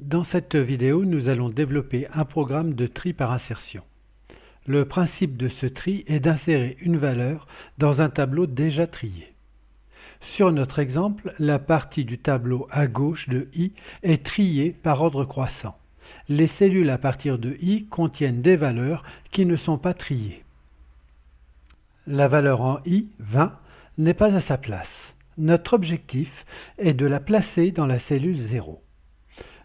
Dans cette vidéo, nous allons développer un programme de tri par insertion. Le principe de ce tri est d'insérer une valeur dans un tableau déjà trié. Sur notre exemple, la partie du tableau à gauche de I est triée par ordre croissant. Les cellules à partir de I contiennent des valeurs qui ne sont pas triées. La valeur en I, 20, n'est pas à sa place. Notre objectif est de la placer dans la cellule 0.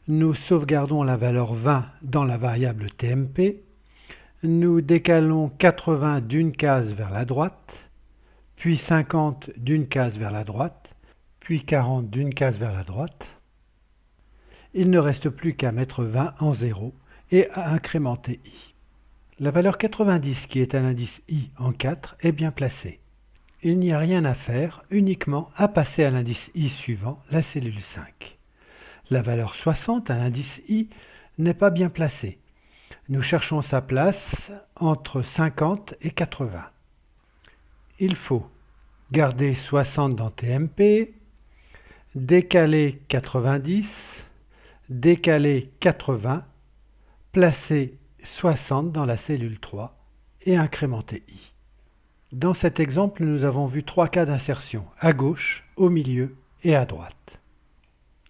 Nous sauvegardons la valeur 20 dans la variable TMP. Nous décalons 80 d'une case vers la droite, puis 50 d'une case vers la droite, puis 40 d'une case vers la droite. Il ne reste plus qu'à mettre 20 en 0 et à incrémenter I. La valeur 90, qui est un indice I en 4, est bien placée. Il n'y a rien à faire, uniquement à passer à l'indice I suivant, la cellule 5. La valeur 60, un indice I, n'est pas bien placée. Nous cherchons sa place entre 50 et 80. Il faut garder 60 dans TMP, décaler 90, décaler 80, placer 60 dans la cellule 3 et incrémenter I. Dans cet exemple, nous avons vu 3 cas d'insertion, à gauche, au milieu et à droite.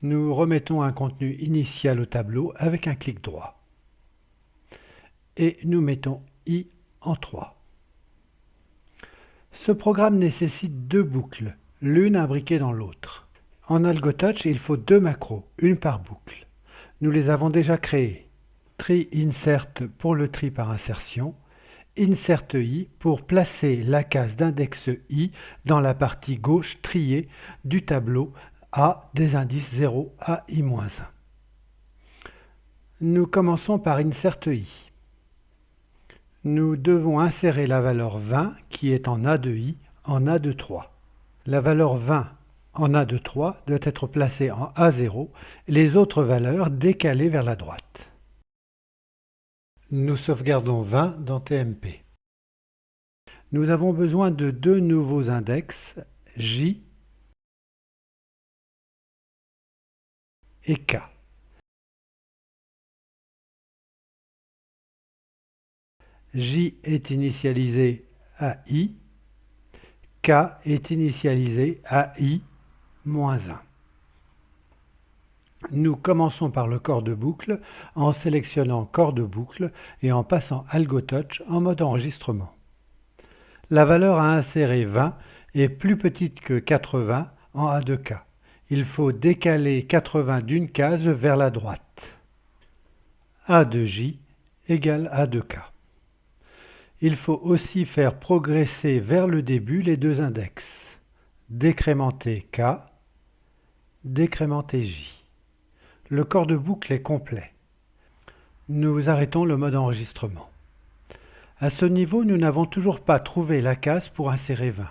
Nous remettons un contenu initial au tableau avec un clic droit. Et nous mettons I en 3. Ce programme nécessite 2 boucles, l'une imbriquée dans l'autre. En AlgoTouch, il faut 2 macros, une par boucle. Nous les avons déjà créés. Tri insert pour le tri par insertion, insert I pour placer la case d'index I dans la partie gauche triée du tableau A des indices 0 à I-1. Nous commençons par insert I. Nous devons insérer la valeur 20 qui est en A de I en A de 3. La valeur 20 en A de 3 doit être placée en A0 et les autres valeurs décalées vers la droite. Nous sauvegardons 20 dans TMP. Nous avons besoin de 2 nouveaux index, J et K. J est initialisé à I, K est initialisé à I-1. Nous commençons par le corps de boucle en sélectionnant corps de boucle et en passant AlgoTouch en mode enregistrement. La valeur à insérer 20 est plus petite que 80 en A de K. Il faut décaler 80 d'une case vers la droite. A de J égale A de K. Il faut aussi faire progresser vers le début les 2 index. Décrémenter K, décrémenter J. Le corps de boucle est complet. Nous arrêtons le mode enregistrement. À ce niveau, nous n'avons toujours pas trouvé la case pour insérer 20.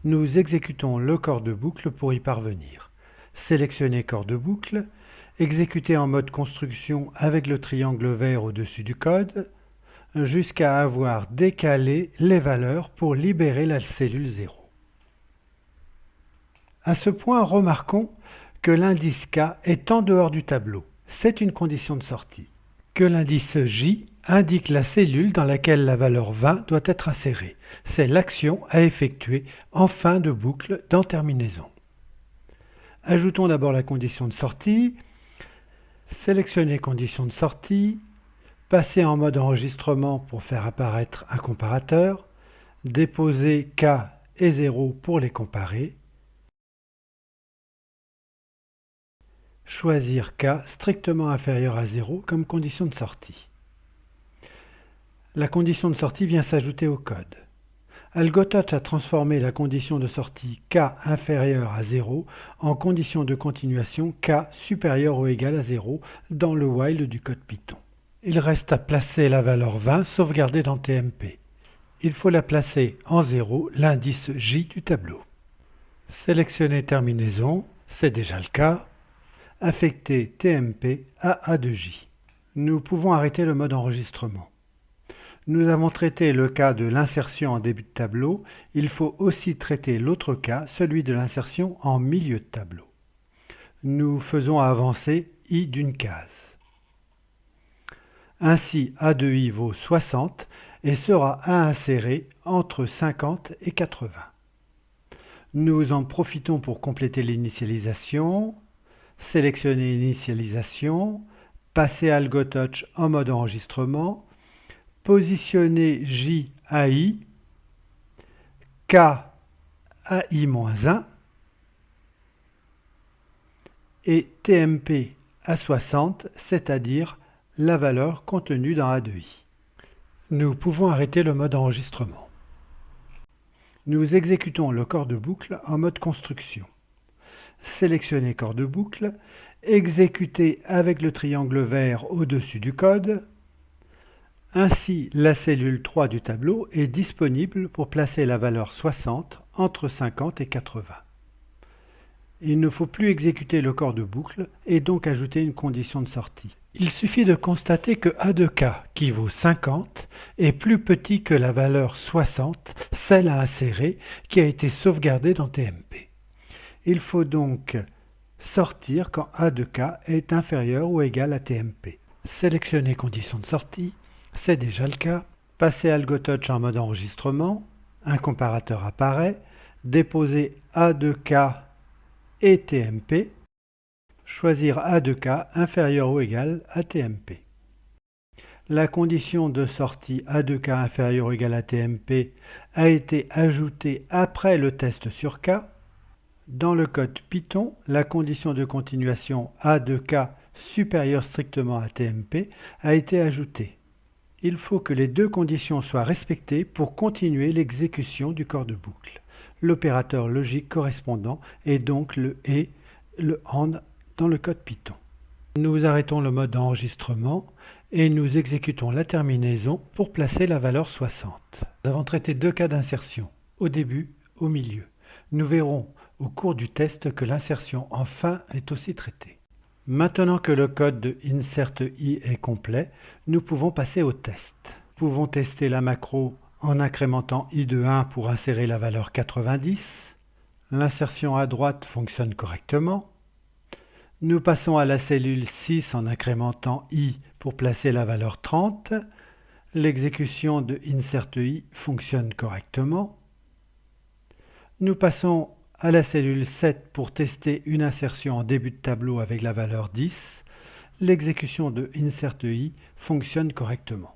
Nous exécutons le corps de boucle pour y parvenir. Sélectionnez corps de boucle, exécutez en mode construction avec le triangle vert au-dessus du code, jusqu'à avoir décalé les valeurs pour libérer la cellule 0. À ce point, remarquons que l'indice K est en dehors du tableau. C'est une condition de sortie. Que l'indice J indique la cellule dans laquelle la valeur 20 doit être insérée. C'est l'action à effectuer en fin de boucle dans terminaison. Ajoutons d'abord la condition de sortie, sélectionnez condition de sortie, passez en mode enregistrement pour faire apparaître un comparateur, déposez K et 0 pour les comparer, choisir K strictement inférieur à 0 comme condition de sortie. La condition de sortie vient s'ajouter au code. AlgoTouch a transformé la condition de sortie K inférieur à 0 en condition de continuation K supérieur ou égal à 0 dans le while du code Python. Il reste à placer la valeur 20 sauvegardée dans TMP. Il faut la placer en 0, l'indice J du tableau. Sélectionnez terminaison, c'est déjà le cas. Affectez TMP à A de J. Nous pouvons arrêter le mode enregistrement. Nous avons traité le cas de l'insertion en début de tableau. Il faut aussi traiter l'autre cas, celui de l'insertion en milieu de tableau. Nous faisons avancer I d'une case. Ainsi, A2i vaut 60 et sera à insérer entre 50 et 80. Nous en profitons pour compléter l'initialisation, sélectionner Initialisation, passer AlgoTouch en mode enregistrement, positionner JAI, KAI-1 et TMP à 60, c'est-à-dire la valeur contenue dans A2i. Nous pouvons arrêter le mode enregistrement. Nous exécutons le corps de boucle en mode construction. Sélectionnez corps de boucle, exécutez avec le triangle vert au-dessus du code. Ainsi, la cellule 3 du tableau est disponible pour placer la valeur 60 entre 50 et 80. Il ne faut plus exécuter le corps de boucle et donc ajouter une condition de sortie. Il suffit de constater que A de K, qui vaut 50, est plus petit que la valeur 60, celle à insérer, qui a été sauvegardée dans TMP. Il faut donc sortir quand A de K est inférieur ou égal à TMP. Sélectionnez condition de sortie, c'est déjà le cas. Passez AlgoTouch en mode enregistrement, un comparateur apparaît, déposez A de K et TMP, choisir A de K inférieur ou égal à TMP. La condition de sortie A de K inférieur ou égal à TMP a été ajoutée après le test sur K. Dans le code Python, la condition de continuation A de K supérieure strictement à TMP a été ajoutée. Il faut que les deux conditions soient respectées pour continuer l'exécution du corps de boucle. L'opérateur logique correspondant est donc le « et », le « and » dans le code Python. Nous arrêtons le mode d'enregistrement et nous exécutons la terminaison pour placer la valeur 60. Nous avons traité deux cas d'insertion, au début, au milieu. Nous verrons au cours du test que l'insertion en fin est aussi traitée. Maintenant que le code de InsertI est complet, nous pouvons passer au test. Nous pouvons tester la macro en incrémentant i de 1 pour insérer la valeur 90. L'insertion à droite fonctionne correctement. Nous passons à la cellule 6 en incrémentant i pour placer la valeur 30. L'exécution de InsertI fonctionne correctement. Nous passons à la cellule 7 pour tester une insertion en début de tableau avec la valeur 10. L'exécution de InsertI fonctionne correctement.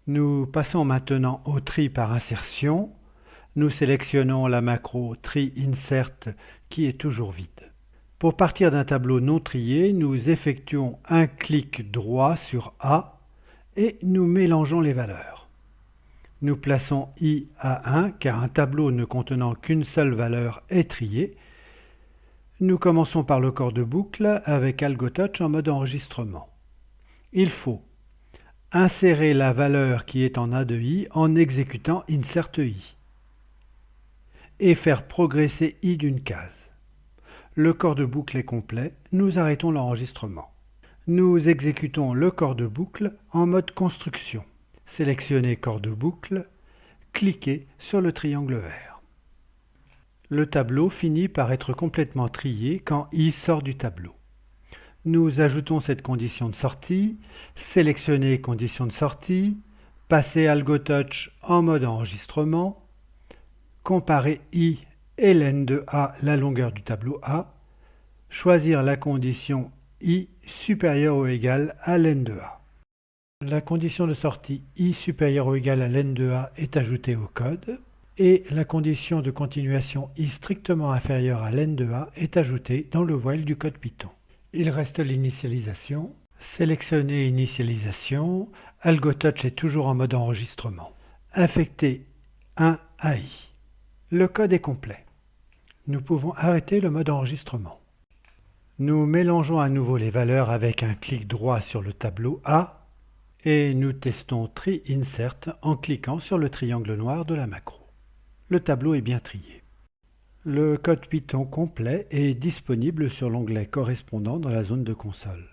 Nous passons maintenant au tri par insertion. Nous sélectionnons la macro TriInsert qui est toujours vide. Pour partir d'un tableau non trié, nous effectuons un clic droit sur A et nous mélangeons les valeurs. Nous plaçons i à 1 car un tableau ne contenant qu'une seule valeur est trié. Nous commençons par le corps de boucle avec AlgoTouch en mode enregistrement. Il faut insérer la valeur qui est en A de i en exécutant InsertI et faire progresser i d'une case. Le corps de boucle est complet, nous arrêtons l'enregistrement. Nous exécutons le corps de boucle en mode construction. Sélectionnez corps de boucle, cliquez sur le triangle vert. Le tableau finit par être complètement trié quand i sort du tableau. Nous ajoutons cette condition de sortie, sélectionnez condition de sortie, passez AlgoTouch en mode enregistrement, comparer i et len de A, la longueur du tableau A, choisir la condition i supérieure ou égale à len de A. La condition de sortie i supérieure ou égale à len de A est ajoutée au code et la condition de continuation i strictement inférieure à len de A est ajoutée dans le while du code Python. Il reste l'initialisation. Sélectionnez Initialisation. AlgoTouch est toujours en mode enregistrement. Affectez un AI. Le code est complet. Nous pouvons arrêter le mode enregistrement. Nous mélangeons à nouveau les valeurs avec un clic droit sur le tableau A et nous testons TriInsert en cliquant sur le triangle noir de la macro. Le tableau est bien trié. Le code Python complet est disponible sur l'onglet correspondant dans la zone de console.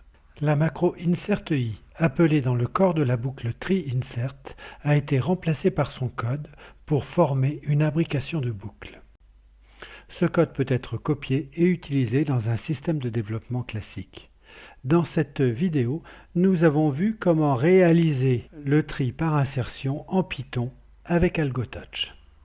La macro InsertI, appelée dans le corps de la boucle TriInsert, a été remplacée par son code pour former une imbrication de boucles. Ce code peut être copié et utilisé dans un système de développement classique. Dans cette vidéo, nous avons vu comment réaliser le tri par insertion en Python avec AlgoTouch.